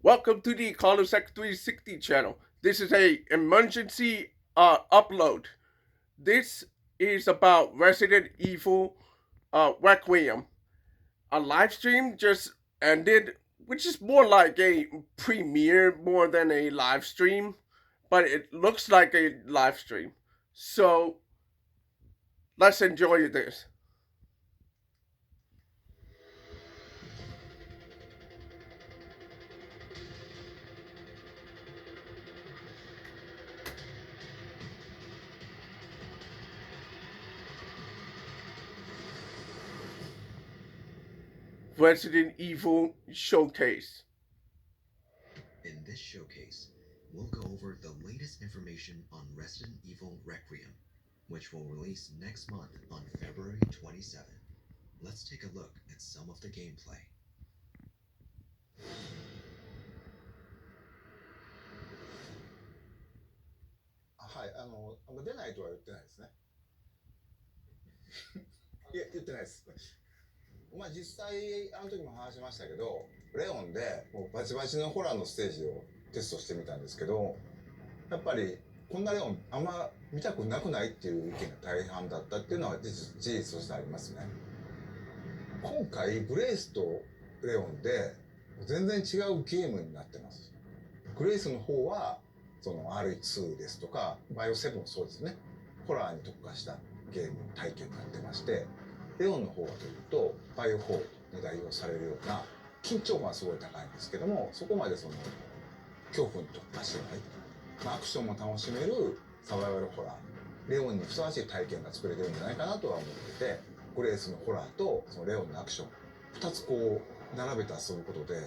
Welcome to the Sec 360 channel. This is a emergency upload. This is about Resident Evil Requiem. A live stream just ended, which is more like a premiere more than a live stream, but it looks like a live stream. So let's enjoy this. Resident Evil Showcase. In this showcase, we'll go over the latest information on Resident Evil Requiem, which will release next month on February 27. Let's take a look at some of the gameplay. はい、出ないとは言ってないですね。いや、言ってないです。まあ実際、あの時も話しましたけど、レオンでもうバチバチのホラーのステージをテストしてみたんですけど、やっぱりこんなレオンあんま見たくなくないっていう意見が大半だったっていうのは事実としてありますね。今回、グレイスとレオンで全然違うゲームになってます。グレイスの方は、その R2 ですとか、バイオ7もそうですね。ホラーに特化したゲーム体験になってまして、レオンの方はというと、バイオ4に代表されるような、緊張感はすごい高いんですけども、そこまでその、恐怖に特化してない。アクションも楽しめるサバイバルホラー。レオンにふさわしい体験が作れてるんじゃないかなとは思ってて、グレースのホラーとそのレオンのアクション、2つこう、並べたそういうことで、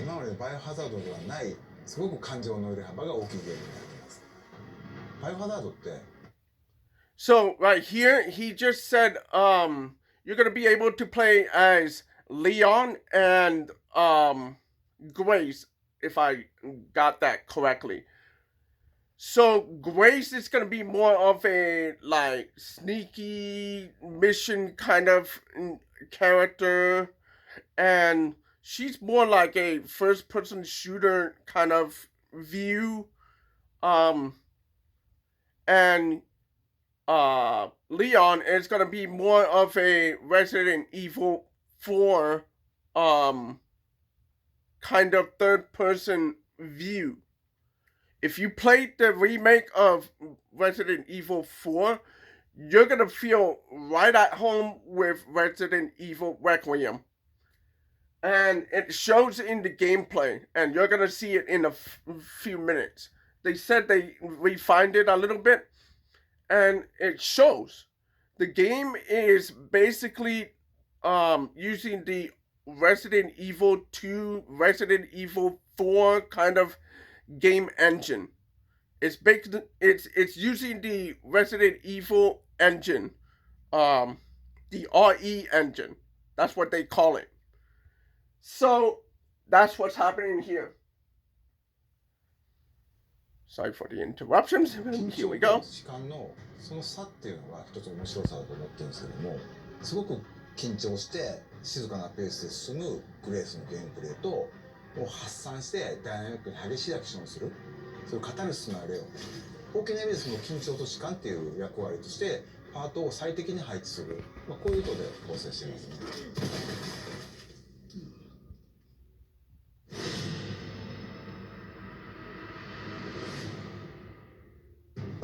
今までのバイオハザードではない、すごく感情の揺れ幅が大きいゲームになってます。バイオハザードって、So right here, he just said, you're gonna be able to play as Leon and Grace, if I got that correctly. So Grace is gonna be more of a like sneaky mission kind of character, and she's more like a first-person shooter kind of view. And Leon is gonna be more of a Resident Evil 4 kind of third person view. If you played the remake of Resident Evil 4, you're gonna feel right at home with Resident Evil Requiem. And it shows in the gameplay, and you're gonna see it in a few minutes. They said they refined it a little bit, and it shows. The game is basically using the Resident Evil 2, Resident Evil 4 kind of game engine. It's using the Resident Evil engine, the RE engine. That's what they call it. So that's what's happening here. Sorry for the interruptions. 緊 Here 張 we と go. 時間のその差っていうのが一つ面白さだと思ってるんですけども、すごく緊張して静かなペースで進むグレースのゲームプレイと、もう発散してダイナミックに激しいアクションをする、そういうカタルシスなレオン。大きな意味でその緊張と時間っていう役割として、パートを最適に配置する。こういう意図で構成していますね。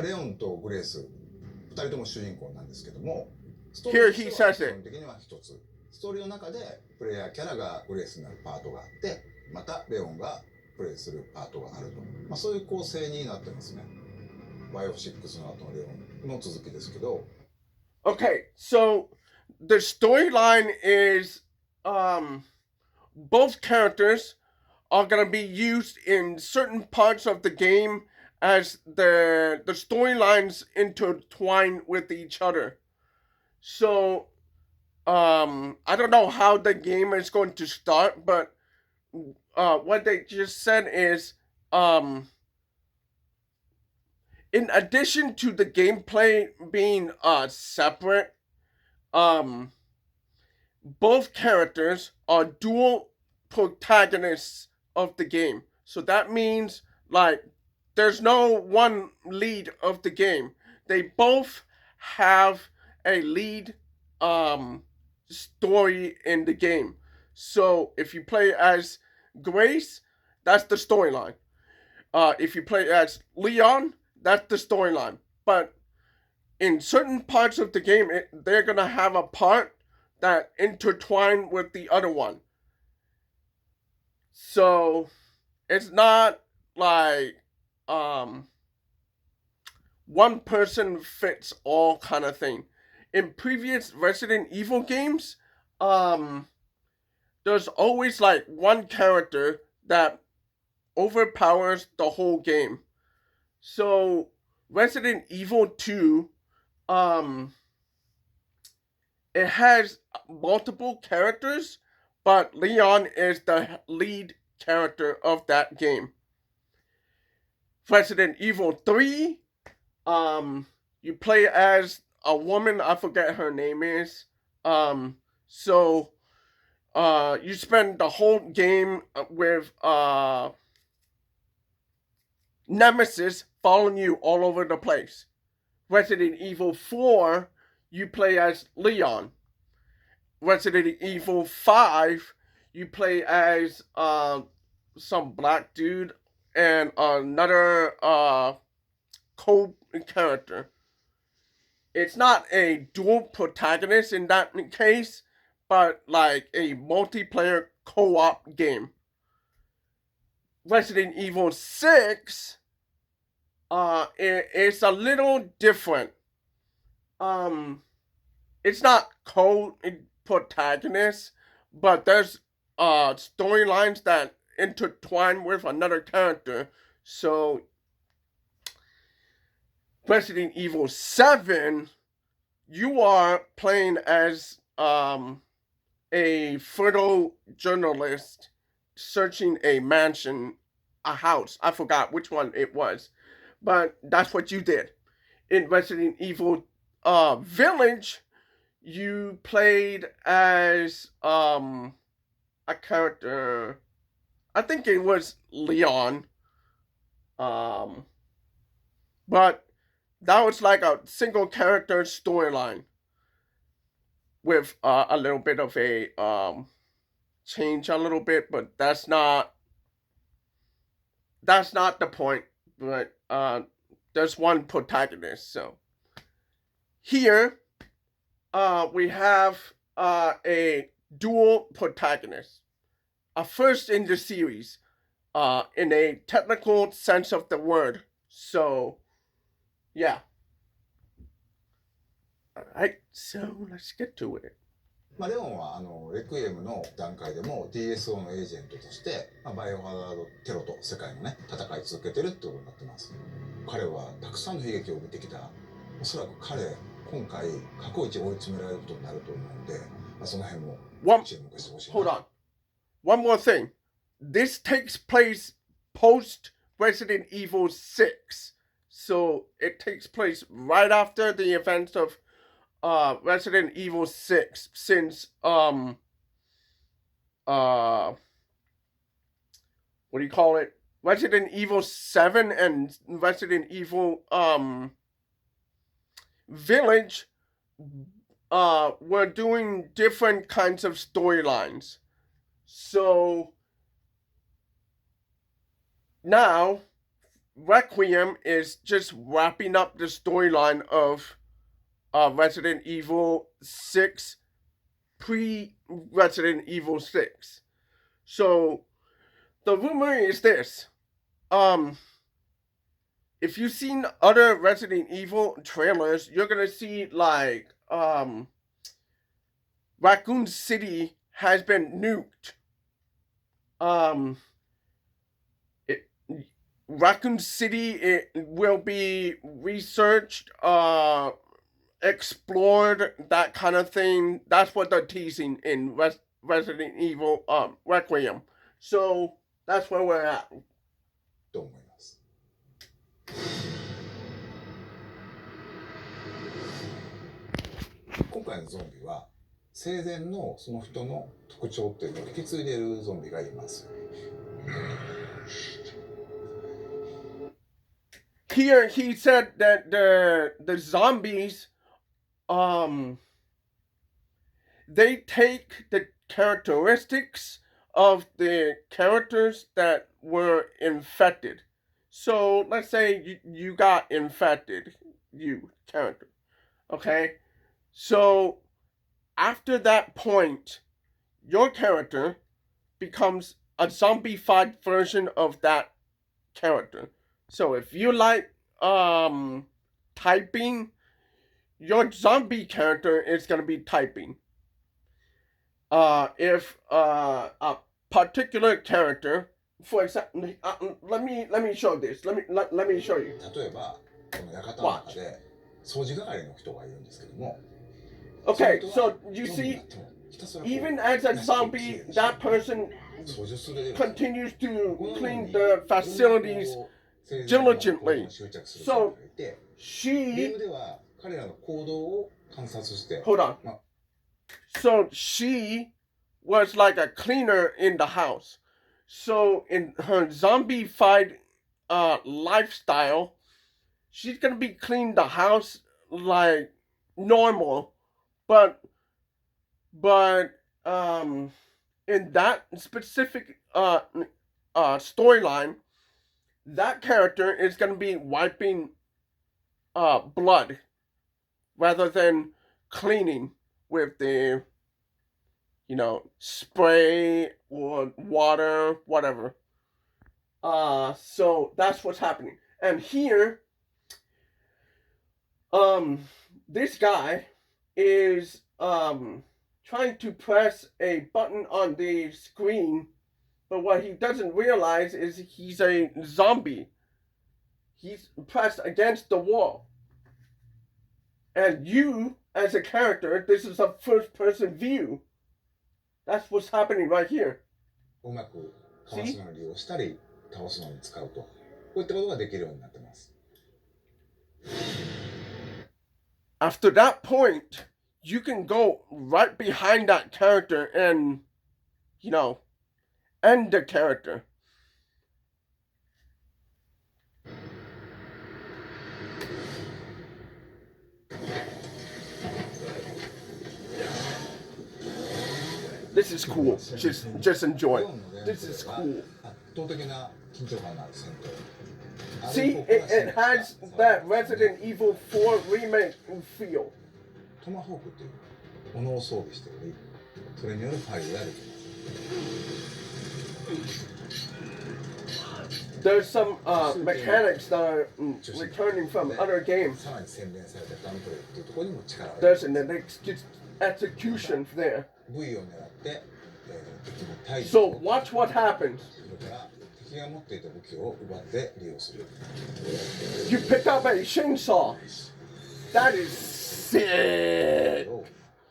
レオンとグレース、2人とも主人公なんですけども、ストーリーとしては基本的には一つ。ストーリーの中でプレイヤーキャラがグレースになるパートがあって、またレオンがプレイするパートがあると。そういう構成になってますね。バイオ6の後のレオンの続きですけど。Okay, so the storyline is both characters are gonna be used in certain parts of the game as the storylines intertwine with each other. So I don't know how the game is going to start, but what they just said is in addition to the gameplay being separate, both characters are dual protagonists of the game. So that means like there's no one lead of the game. They both have a lead story in the game. So if you play as Grace, that's the storyline. If you play as Leon, that's the storyline. But in certain parts of the game, they're gonna have a part that intertwine with the other one. So it's not like one person fits all kind of thing. In previous Resident Evil games, there's always like one character that overpowers the whole game. So Resident Evil 2, it has multiple characters, but Leon is the lead character of that game. Resident Evil 3, you play as a woman, I forget her name is. So you spend the whole game with Nemesis following you all over the place. Resident Evil 4, you play as Leon. Resident Evil 5, you play as some black dude and another co-character. It's not a dual protagonist in that case, but like a multiplayer co-op game. Resident Evil 6, it's a little different. It's not co-protagonist, but there's storylines that intertwine with another character. So Resident Evil 7, you are playing as a photojournalist searching a mansion, a house. I forgot which one it was, but that's what you did. In Resident Evil Village, you played as a character. I think it was Leon. But that was like a single character storyline with a little bit of a change a little bit, but that's not the point. But there's one protagonist. So here we have a dual protagonist, a first in the series, in a technical sense of the word. So yeah. Alright, so let's get to it. まあ、レオンはレクイエムの段階でも DSO のエージェントとして、バイオハザードテロと世界のね戦い続けてるってことになってます。彼はたくさんの悲劇を見てきた。おそらく今回過去一追い詰められることになると思うので、その辺も注目してほしい。Hold on. One more thing. This takes place post Resident Evil 6. So it takes place right after the events of Resident Evil 6, since what do you call it? Resident Evil 7 and Resident Evil Village were doing different kinds of storylines. So now Requiem is just wrapping up the storyline of Resident Evil 6, pre-Resident Evil 6. So the rumor is this. If you've seen other Resident Evil trailers, you're gonna see like Raccoon City has been nuked. Raccoon City, it will be researched, explored, that kind of thing. That's what they're teasing in Resident Evil Requiem. So that's where we're at. と思います。今回のゾンビは生前のその人の特徴っていうのを引き継いでいるゾンビがいます。here he said that the zombies, they take the characteristics of the characters that were infected. So let's say you got infected, you character. Okay? So after that point, your character becomes a zombified version of that character. So if you like typing, your zombie character is gonna be typing. If a particular character, for example, let me show this. Let me show you. 例えばこの館の中で掃除係の人がいるんですけども、 Okay, その人は so you ゾンビに see, なってもひたすらこう even as a zombie, that person 掃除する continues to このよう clean に the いろんな facilities こう生前の行動 diligently. に執着する人がいて、ゲー She ムでは彼らの行動を観察して、 hold on. まあ So she was like a cleaner in the house. So in her zombified lifestyle, she's gonna be cleaning the house like normal, but in that specific storyline, that character is gonna be wiping blood rather than cleaning with the, you know, spray or water, whatever. So that's what's happening. And here, this guy is trying to press a button on the screen, but what he doesn't realize is he's a zombie. He's pressed against the wall. And you, as a character, this is a first-person view. That's what's happening right here. うまくかわすのに利用したり倒すのに使うと、こういったことができるようになってます。 After that point, you can go right behind that character and, you know, end the character. This is cool. Just enjoy it. This is cool. 圧倒的な緊張感のある戦闘。 See, it has that Resident Evil 4 remake feel. トマホークっていうものを装備しており、それによるファイルができます。 There's some mechanics that are returning from other games. さらに洗練されたガンプレイっていうところにも力を入れ There's an execution there. V を狙って、敵に対峙 So watch what happens. それから敵が持っていた武器を奪って利用する。 You pick up a chainsaw. That is sick.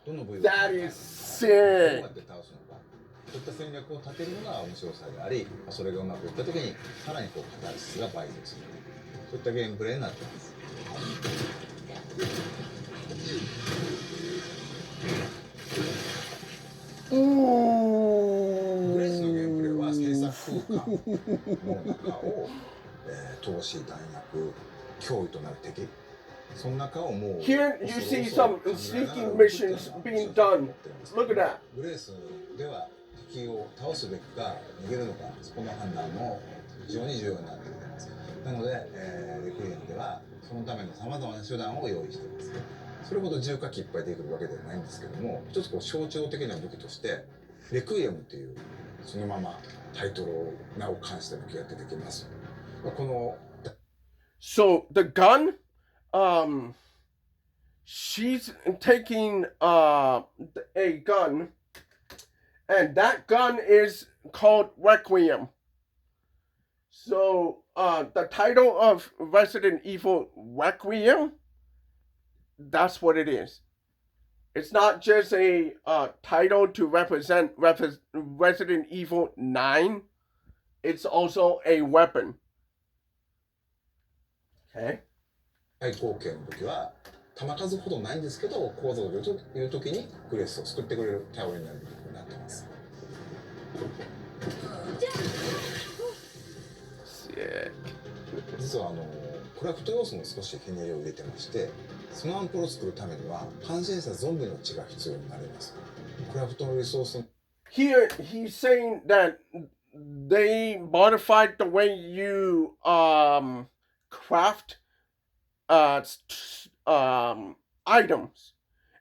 どの部位を That is どうや sick. って倒すのか。そういった戦略を立てるのが面白さであり、それがうまくいった時にさらにこうカタルシスが倍増する。そういったゲームプレイになっています。 ブレスのゲームプレイは制作空間の中を、投資弾薬脅威となる敵その中をもう Here you see some sneaking missions being done. Look at that. ブレースでは敵を倒すべきか逃げるのかそこの判断も非常に重要になってきています。なので、レクイエムではそのためのさまざまな手段を用意しています。それほど重火器いっぱい出てくるわけではないんですけども、一つこう象徴的な武器としてレクイエムっていうそのままタイトルを名を冠した武器が出てきます。この So the gun, she's taking a gun, and that gun is called Requiem. So the title of Resident Evil Requiem, that's what it is. It's not just a title to represent Resident Evil 9. It's also a weapon. Okay. 最高級の武器は弾数ほどないんですけど構造という時にグレースを救ってくれる頼りになる武器になっています。 Sick. 実はクラフト要素も少しひねりを入れてまして、そのアンプルを作るためには完成したゾンビの血が必要になります。クラフトのリソース Here he's saying that they modified the way you craft items,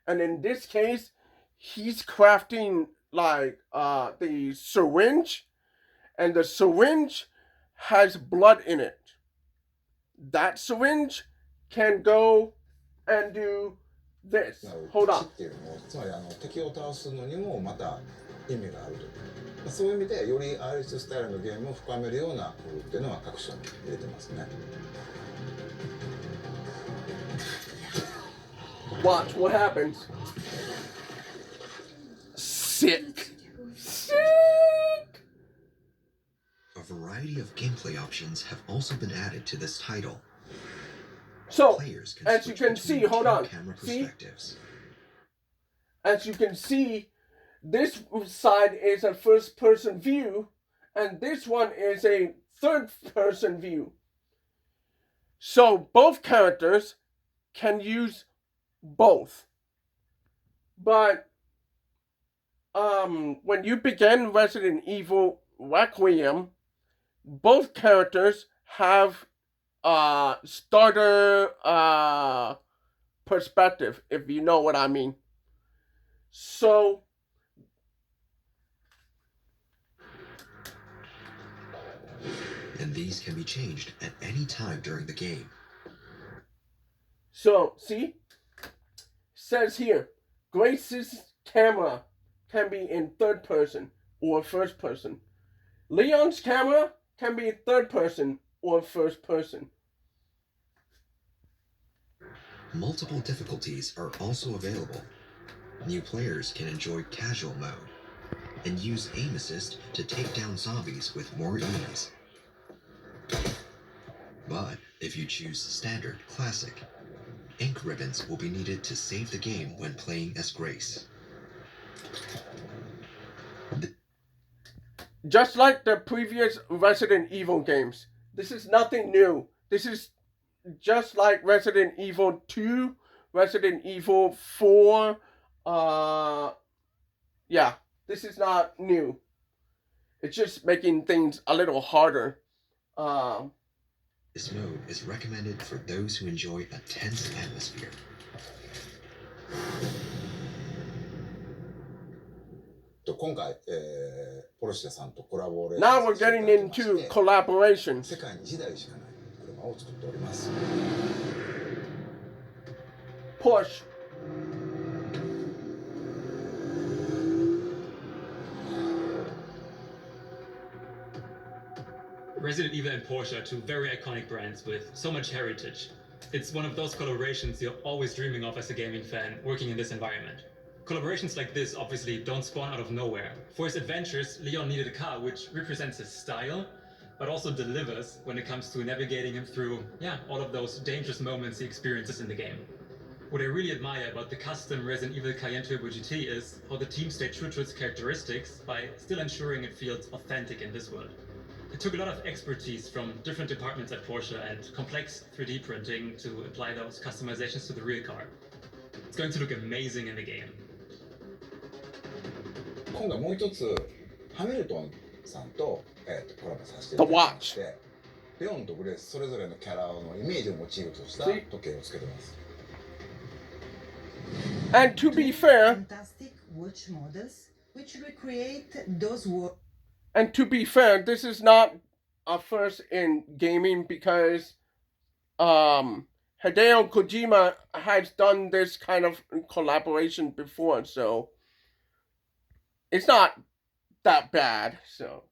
and in this case he's crafting like the syringe, and the syringe has blood in it. That syringe can go and do this. Hold 血 on. っていうのもつまり敵を倒すのにもまた意味があると、そういう意味でよりアイリススタイルのゲームを深めるような工夫っていうのは各所に入れてますね。Watch what happens. Sick. Sick. A variety of gameplay options have also been added to this title. So, Players can as you switch can see, between hold two on. camera See? perspectives. As you can see, this side is a first-person view, and this one is a third-person view. So both characters can use both. But when you begin Resident Evil Requiem, both characters have starter perspective, if you know what I mean. So And these can be changed at any time during the game. So, see? Says here, Grace's camera can be in third person or first person. Leon's camera can be third person or first person. Multiple difficulties are also available. New players can enjoy casual mode and use aim assist to take down zombies with more ease. But if you choose standard classic, ink ribbons will be needed to save the game when playing as Grace. Just like the previous Resident Evil games, this is nothing new. This is just like Resident Evil 2, Resident Evil 4. Yeah, this is not new. It's just making things a little harder. This mode is recommended for those who enjoy a tense atmosphere. Now we're getting into collaborations. 世界に1台しかない車を作っております。 Push. Resident Evil and Porsche are two very iconic brands with so much heritage. It's one of those collaborations you're always dreaming of as a gaming fan working in this environment. Collaborations like this obviously don't spawn out of nowhere. For his adventures, Leon needed a car which represents his style, but also delivers when it comes to navigating him through, all of those dangerous moments he experiences in the game. What I really admire about the custom Resident Evil Cayenne Turbo GT is how the team stayed true to its characteristics by still ensuring it feels authentic in this world. It took a lot of expertise from different departments at Porsche and complex 3D printing to apply those customizations to the real car. It's going to look amazing in the game. 今度はもう一つハミルトンさんと、コラボさせていただきまして、レオンとグレースそれぞれのキャラのイメージをモチーフとした時計をつけてます。And to be fair, fantastic watch models which recreate those worlds. And to be fair, this is not a first in gaming because Hideo Kojima has done this kind of collaboration before, so it's not that bad. So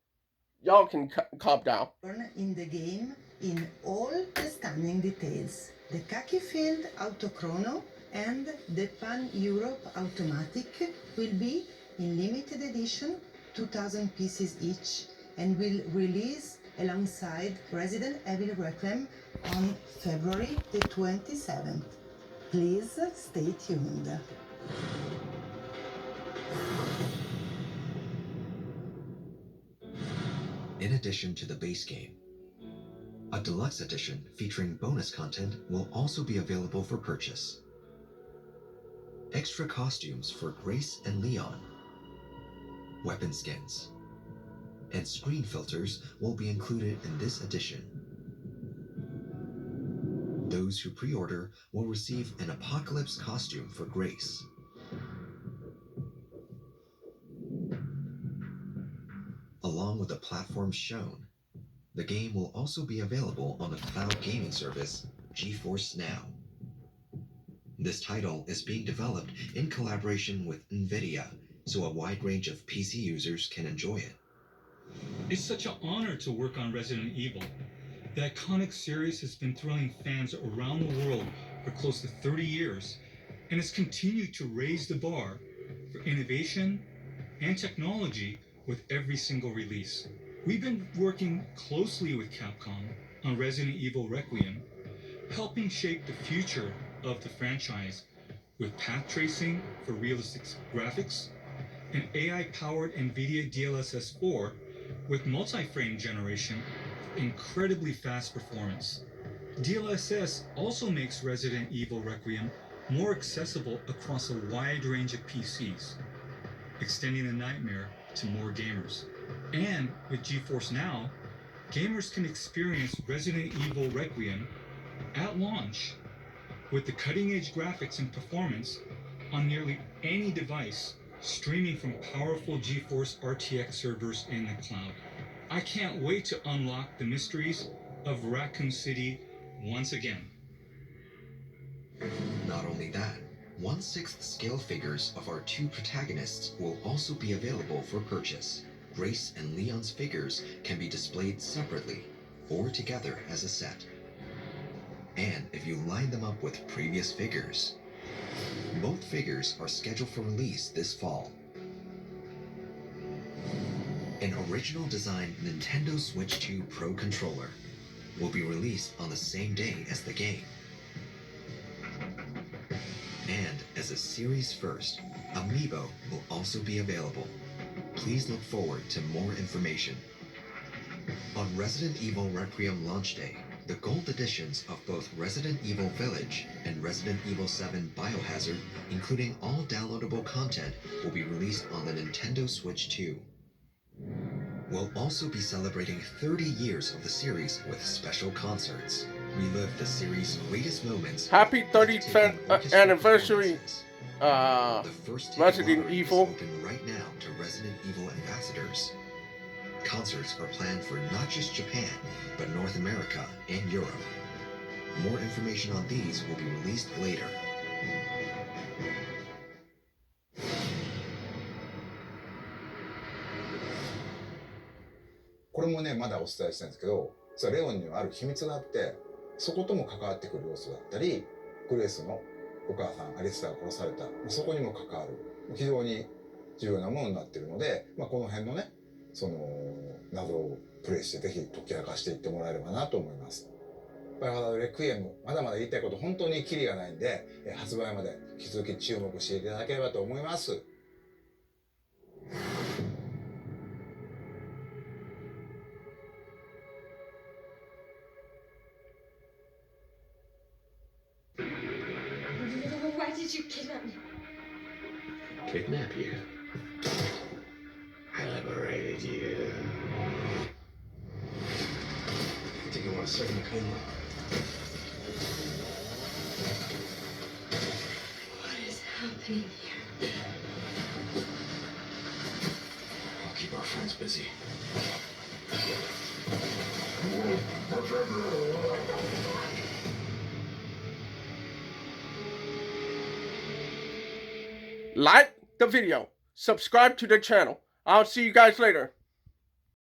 y'all can calm down. In the game in all the stunning details. The khaki field autochrono and the Pan Europe automatic will be in limited edition, 2,000 pieces each, and will release alongside Resident Evil Requiem on February the 27th. Please stay tuned. In addition to the base game, A deluxe edition featuring bonus content will also be available for purchase. Extra costumes for Grace and Leon, weapon skins, and screen filters will be included in this edition. Those who pre-order will receive an Apocalypse costume for Grace. Along with the platforms shown, the game will also be available on the cloud gaming service GeForce Now. This title is being developed in collaboration with NVIDIA, so a wide range of PC users can enjoy it. It's such an honor to work on Resident Evil. The iconic series has been thrilling fans around the world for close to 30 years and has continued to raise the bar for innovation and technology with every single release. We've been working closely with Capcom on Resident Evil Requiem, helping shape the future of the franchise with path tracing for realistic graphics and AI-powered NVIDIA DLSS 4 with multi-frame generation for incredibly fast performance. DLSS also makes Resident Evil Requiem more accessible across a wide range of PCs, extending the nightmare to more gamers. And with GeForce Now, gamers can experience Resident Evil Requiem at launch with the cutting-edge graphics and performance on nearly any device, streaming from powerful GeForce RTX servers in the cloud. I can't wait to unlock the mysteries of Raccoon City once again. Not only that, 1/6 scale figures of our two protagonists will also be available for purchase. Grace and Leon's figures can be displayed separately or together as a set. And if you line them up with previous figures, both figures are scheduled for release this fall. An original design Nintendo Switch 2 Pro controller will be released on the same day as the game. And as a series first, Amiibo will also be available. Please look forward to more information. On Resident Evil Requiem launch day, the gold editions of both Resident Evil Village and Resident Evil 7 Biohazard, including all downloadable content, will be released on the Nintendo Switch 2. We'll also be celebrating 30 years of the series with special concerts. Relive the series' greatest moments. Happy 30th anniversary, The first ticket Resident lottery is Evil. open right now to Resident Evil ambassadors. Concerts are planned for not just Japan, but North America and Europe. More information on these will be released later.これもね、まだお伝えしたいんですけど、実はレオンにはある秘密があって、そことも関わってくる要素だったり、グレースのお母さんアリスターが殺された、そこにも関わる非常に重要なものになっているので、この辺のね、その謎をプレイしてぜひ解き明かしていってもらえればなと思います。バイオハザードレクイエム、まだまだ言いたいこと本当にキリがないんで、発売まで引き続き注目していただければと思います。Why did you kidnap me? Kidnap you? I liberated you. I think you want a second opinion. What is happening here? I'll keep our friends busy. Like the video, subscribe to the channel. I'll see you guys later.